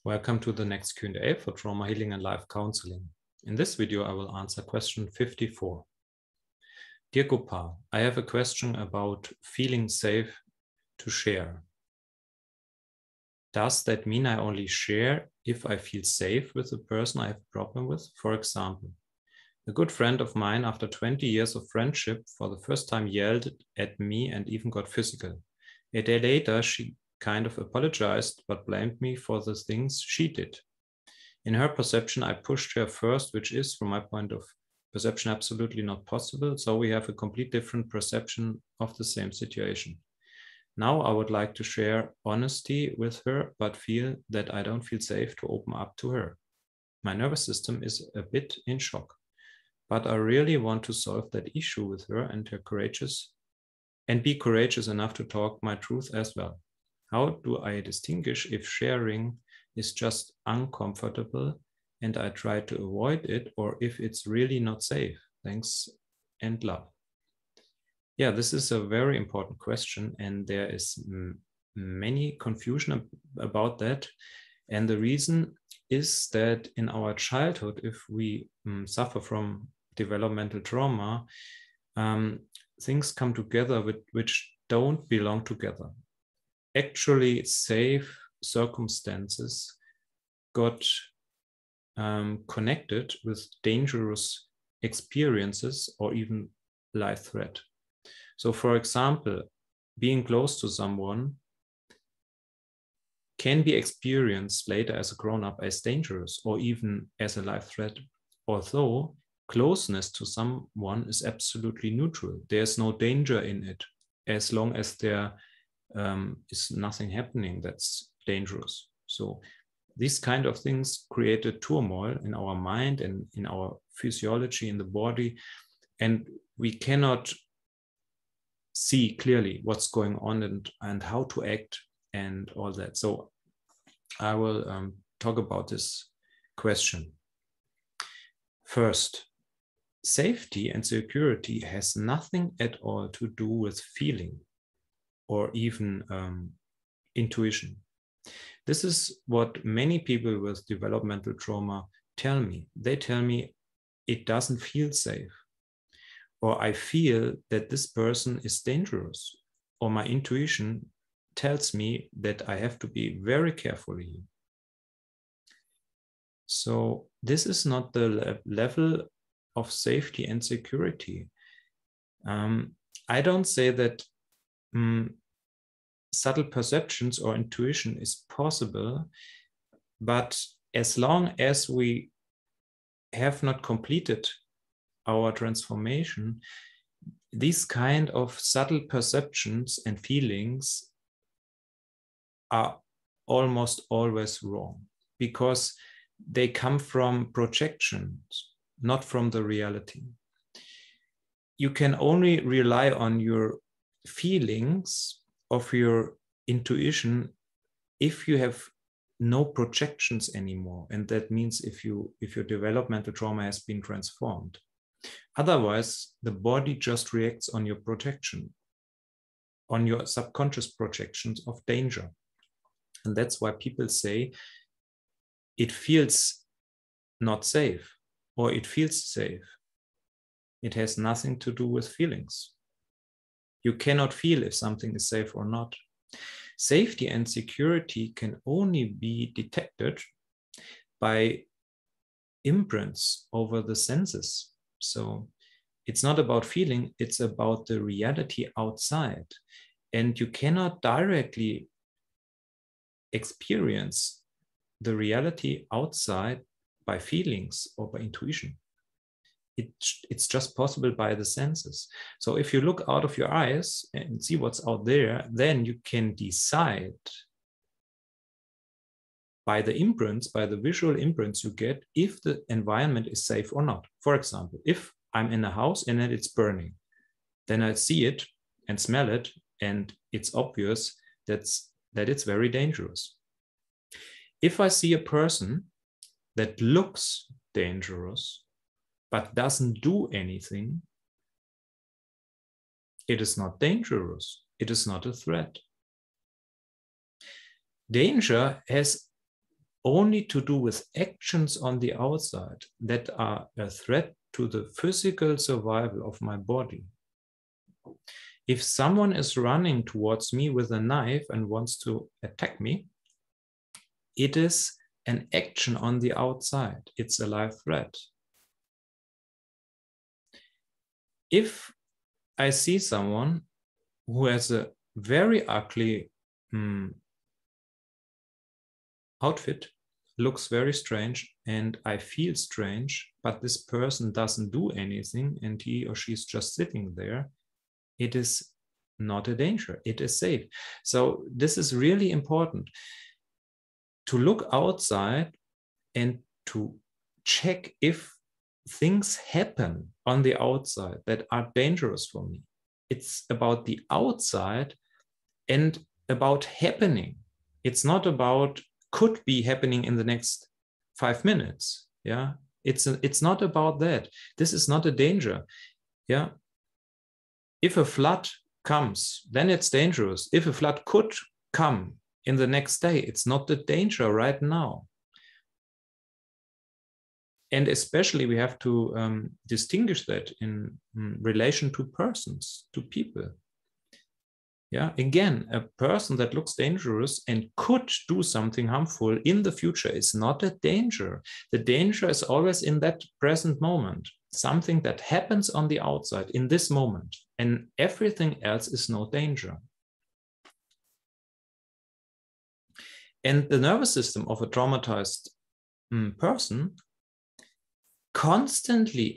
Welcome to the next Q&A for trauma healing and life counseling. In this video, I will answer question 54. Dear Gopal, I have a question about feeling safe to share. Does that mean I only share if I feel safe with the person I have a problem with? For example, a good friend of mine, after 20 years of friendship, for the first time yelled at me and even got physical. A day later, she kind of apologized, but blamed me for the things she did. In her perception, I pushed her first, which is, from my point of perception, absolutely not possible. So we have a complete different perception of the same situation. Now I would like to share honesty with her, but feel that I don't feel safe to open up to her. My nervous system is a bit in shock, but I really want to solve that issue with her and be courageous enough to talk my truth as well. How do I distinguish if sharing is just uncomfortable and I try to avoid it, or if it's really not safe? Thanks and love. Yeah, this is a very important question, and there is many confusion about that. And the reason is that in our childhood, if we suffer from developmental trauma, things come together which don't belong together. Actually, safe circumstances got connected with dangerous experiences or even life threat. So, for example, being close to someone can be experienced later as a grown-up as dangerous or even as a life threat, although closeness to someone is absolutely neutral. There's no danger in it as long as there is nothing happening that's dangerous. So these kind of things create a turmoil in our mind and in our physiology in the body, and we cannot see clearly what's going on and how to act and all that. So I will talk about this question. First, safety and security has nothing at all to do with feeling or even intuition. This is what many people with developmental trauma tell me. They tell me it doesn't feel safe, or I feel that this person is dangerous, or my intuition tells me that I have to be very careful here. So this is not the level of safety and security. I don't say that subtle perceptions or intuition is possible, but as long as we have not completed our transformation, these kind of subtle perceptions and feelings are almost always wrong, because they come from projections, not from the reality. You can only rely on your feelings of your intuition if you have no projections anymore, and that means if your developmental trauma has been transformed. Otherwise, the body just reacts on your projection, on your subconscious projections of danger. And that's why people say it feels not safe or it feels safe. It has nothing to do with feelings. You cannot feel if something is safe or not. Safety and security can only be detected by imprints over the senses. So it's not about feeling, it's about the reality outside. And you cannot directly experience the reality outside by feelings or by intuition. It's just possible by the senses. So if you look out of your eyes and see what's out there, then you can decide by the imprints, by the visual imprints you get, if the environment is safe or not. For example, if I'm in a house and it's burning, then I see it and smell it, and it's obvious that it's very dangerous. If I see a person that looks dangerous but doesn't do anything, it is not dangerous. It is not a threat. Danger has only to do with actions on the outside that are a threat to the physical survival of my body. If someone is running towards me with a knife and wants to attack me, it is an action on the outside. It's a live threat. If I see someone who has a very ugly outfit, looks very strange, and I feel strange, but this person doesn't do anything and he or she is just sitting there, it is not a danger. It is safe. So this is really important to look outside and to check if things happen on the outside that are dangerous for me. It's about the outside and about happening. It's not about could be happening in the next 5 minutes. Yeah, it's not about that. This is not a danger. Yeah, if a flood comes, then it's dangerous. If a flood could come in the next day, it's not the danger right now. And especially we have to distinguish that in relation to persons, to people. Yeah, again, a person that looks dangerous and could do something harmful in the future is not a danger. The danger is always in that present moment, something that happens on the outside in this moment, and everything else is no danger. And the nervous system of a traumatized person constantly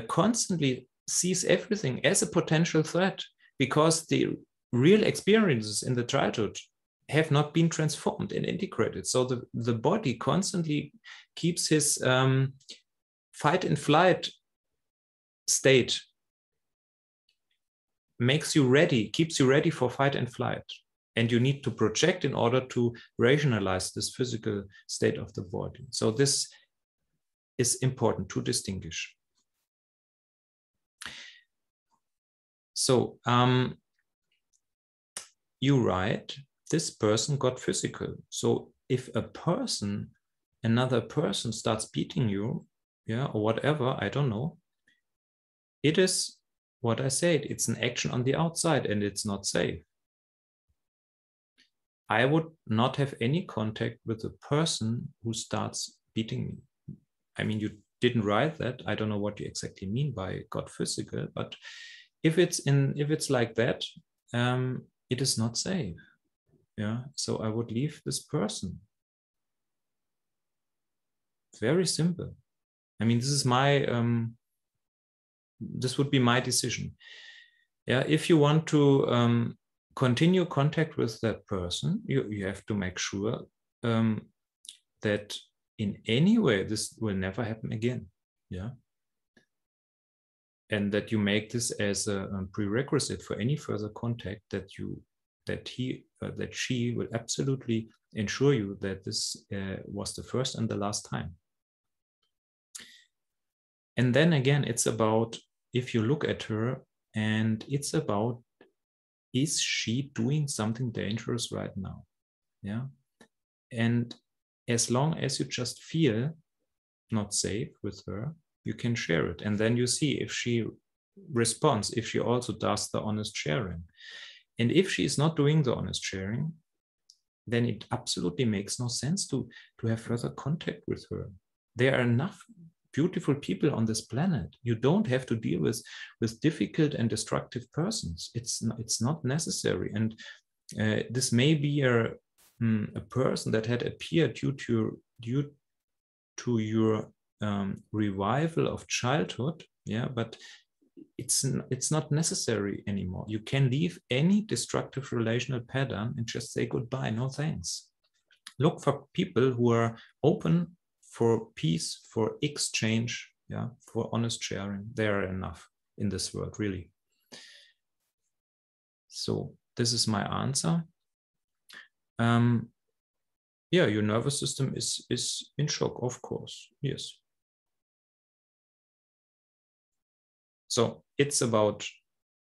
constantly sees everything as a potential threat, because the real experiences in the childhood have not been transformed and integrated. So the body constantly keeps his fight and flight state, makes you ready, keeps you ready for fight and flight. And you need to project in order to rationalize this physical state of the body. So this is important to distinguish. So you write, this person got physical. So if another person starts beating you, yeah, or whatever, I don't know, it is what I said, it's an action on the outside and it's not safe. I would not have any contact with the person who starts beating me. I mean, you didn't write that. I don't know what you exactly mean by got physical, but if it's like that, it is not safe. Yeah, so I would leave this person. Very simple. I mean, this is my this would be my decision. Yeah, if you want to continue contact with that person, you have to make sure that in any way this will never happen again. Yeah. And that you make this as a prerequisite for any further contact, that she will absolutely ensure you that this was the first and the last time. And then again, it's about, if you look at her, and it's about, is she doing something dangerous right now? Yeah. And as long as you just feel not safe with her, you can share it. And then you see if she responds, if she also does the honest sharing. And if she is not doing the honest sharing, then it absolutely makes no sense to have further contact with her. There are enough beautiful people on this planet. You don't have to deal with difficult and destructive persons. It's not necessary. And this may be a person that had appeared due to your revival of childhood, yeah, but it's not necessary anymore. You can leave any destructive relational pattern and just say goodbye, no thanks. Look for people who are open for peace, for exchange, yeah, for honest sharing. There are enough in this world, really. So this is my answer. Yeah, your nervous system is in shock, of course, yes. So it's about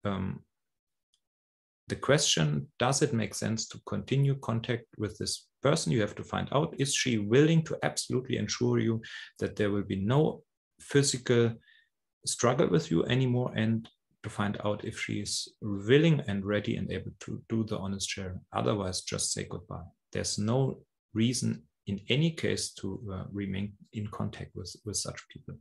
the the question, does it make sense to continue contact with this person? You have to find out, is she willing to absolutely ensure you that there will be no physical struggle with you anymore, and to find out if she is willing and ready and able to do the honest sharing. Otherwise, just say goodbye. There's no reason in any case to remain in contact with such people.